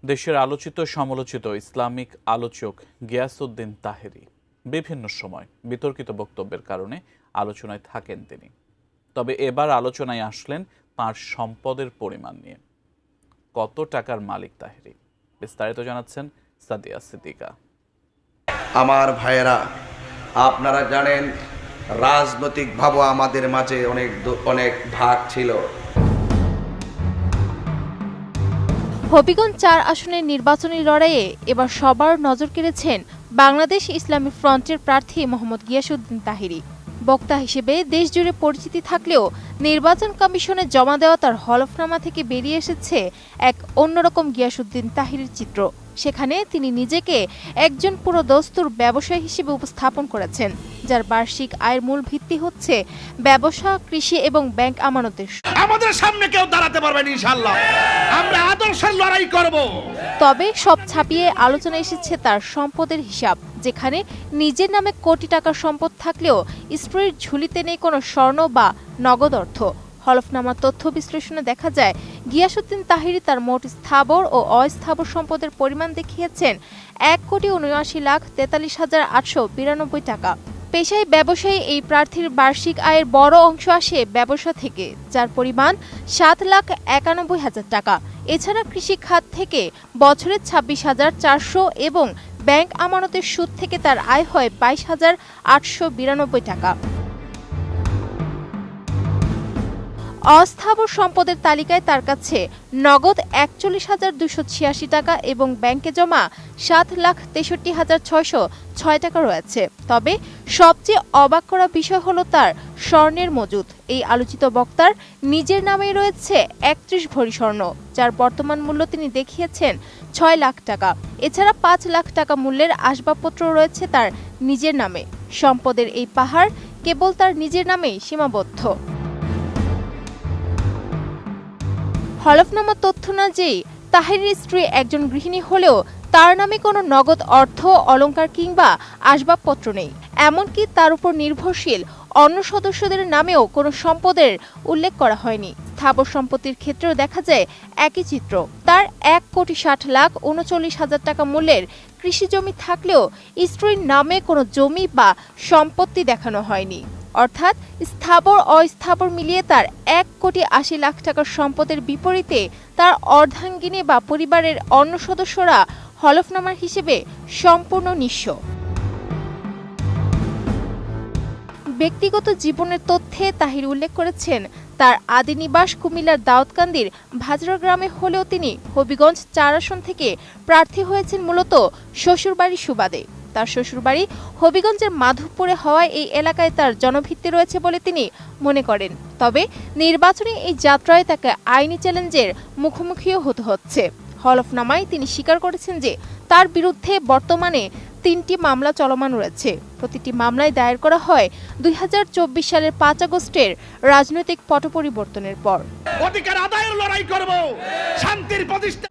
দেশের আলোচিত সমালোচিত ইসলামিক আলোচক গিয়াসউদ্দিন তাহেরী বিভিন্ন সময় বিতর্কিত বক্তব্যের কারণে আলোচনায় থাকেন তিনি। তবে এবার আলোচনায় আসলেন তাঁর সম্পদের পরিমাণ নিয়ে। কত টাকার মালিক তাহেরী, বিস্তারিত জানাচ্ছেন সাদিয়া সিদ্দিকা। আমার ভাইয়েরা, আপনারা জানেন রাজনৈতিকভাবে আমাদের মাঝে অনেক ভাগ ছিল। হবিগঞ্জ ৪ আসনের নির্বাচনী লড়াইয়ে এবার সবার নজর কেড়েছেন বাংলাদেশ ইসলামী ফ্রন্টের প্রার্থী মোহাম্মদ গিয়াসউদ্দিন তাহেরী। বক্তা হিসেবে দেশজুড়ে পরিচিতি থাকলেও নির্বাচন কমিশনে জমা দেওয়া তার হলফনামা থেকে বেরিয়ে এসেছে এক অন্যরকম গিয়াসউদ্দিন তাহেরীর চিত্র। সেখানে তিনি নিজেকে একজন পুরো দস্তুর ব্যবসায়ী হিসেবে উপস্থাপন করেছেন, যার বার্ষিক আয়ের মূল ভিত্তি হচ্ছে ব্যবসা, কৃষি এবং ব্যাংক আমানতের। আমাদের সামনে কেউ দাঁড়াতে পারবে না ইনশাআল্লাহ, আমরা আদর্শের লড়াই করব। তবে সব ছাপিয়ে আলোচনা এসেছে তার সম্পদের হিসাব, যেখানে নিজের নামে কোটি টাকার সম্পদ থাকলেও স্ত্রীর ঝুলিতে নেই কোনো স্বর্ণ বা নগদ অর্থ। হলফনামার তথ্য বিশ্লেষণে দেখা যায় গিয়াসউদ্দিন তাহেরী তার মোট স্থাবর ও অস্থাবর সম্পদের পরিমাণ দেখিয়েছেন ১,৭৯,৪৩,৮৯২ টাকা। পেশায় ব্যবসায়ী এই প্রার্থীর বার্ষিক আয়ের বড় অংশ আসে ব্যবসা থেকে, যার পরিমাণ ৭,৯১,০০০ টাকা। এছাড়া কৃষি খাত থেকে বছরে ২৬,৪০০ এবং ব্যাংক আমানতের সুদ থেকে তার আয় হয় ২২,৮৯২ টাকা। অস্থাবর সম্পদের তালিকায় তার কাছে নগদ ৪১,২৮৬ টাকা এবং ব্যাংকে জমা ৭,৬৩,৬০৬ টাকা রয়েছে। তবে সবচেয়ে অবাক করা বিষয় হলো তার স্বর্ণের মজুদ। এই আলোচিত বক্তার নিজের নামেই রয়েছে ৩১ ভরি স্বর্ণ, যার বর্তমান মূল্য তিনি দেখিয়েছেন ৬ লাখ টাকা। এছাড়া ৫ লাখ টাকা মূল্যের আসবাবপত্র রয়েছে তার নিজের নামে। সম্পদের এই পাহাড় কেবল তার নিজের নামেই সীমাবদ্ধ। হলফনামা তথ্য অনুযায়ী তাহেরীর স্ত্রী একজন গৃহিণী হলেও তার নামে কোনো নগদ অর্থ, অলংকার কিংবা আসবাবপত্র নেই। এমনকি তার উপর নির্ভরশীল অন্য সদস্যদের নামেও কোনো সম্পদের উল্লেখ করা হয়নি। স্থাবর সম্পত্তির ক্ষেত্রেও দেখা যায় একই চিত্র। তার ১,৬০,৩৯,০০০ টাকা মূল্যের কৃষি জমি থাকলেও স্ত্রীর নামে কোনো জমি বা সম্পত্তি দেখানো হয়নি। অর্থাৎ স্থাবর অস্থাবর মিলিয়ে তার ১,৮০,০০,০০০ টাকার সম্পদের বিপরীতে তার অর্ধাঙ্গিনী বা পরিবারের অন্য সদস্যরা হলফনামার হিসেবে সম্পূর্ণ নিঃস্ব। ব্যক্তিগত জীবনের তথ্যে তাহেরী উল্লেখ করেছেন তার আদি নিবাস কুমিল্লার দাউদকান্দির ভাজরা গ্রামে হলেও তিনি হবিগঞ্জ ৪ আসন থেকে প্রার্থী হয়েছেন মূলত শ্বশুরবাড়ির সুবাদে। তার শ্বশুরবাড়ি হবিগঞ্জের মাধবপুরে হওয়ায় এই এলাকায় তার জনভিত্তি রয়েছে বলে তিনি মনে করেন। তবে নির্বাচনী এই যাত্রায় তাকে আইনি চ্যালেঞ্জের মুখোমুখিও হতে হচ্ছে। হলফনামায় তিনি স্বীকার করেছেন যে তার বিরুদ্ধে বর্তমানে ৩টি মামলা চলমান রয়েছে। প্রতিটি মামলায় দায়ের করা হয় ২০২৪ সালের ৫ আগস্টের রাজনৈতিক পট পরিবর্তনের পর। অধিকার আদায়ের লড়াই করব, শান্তির প্রতিষ্ঠা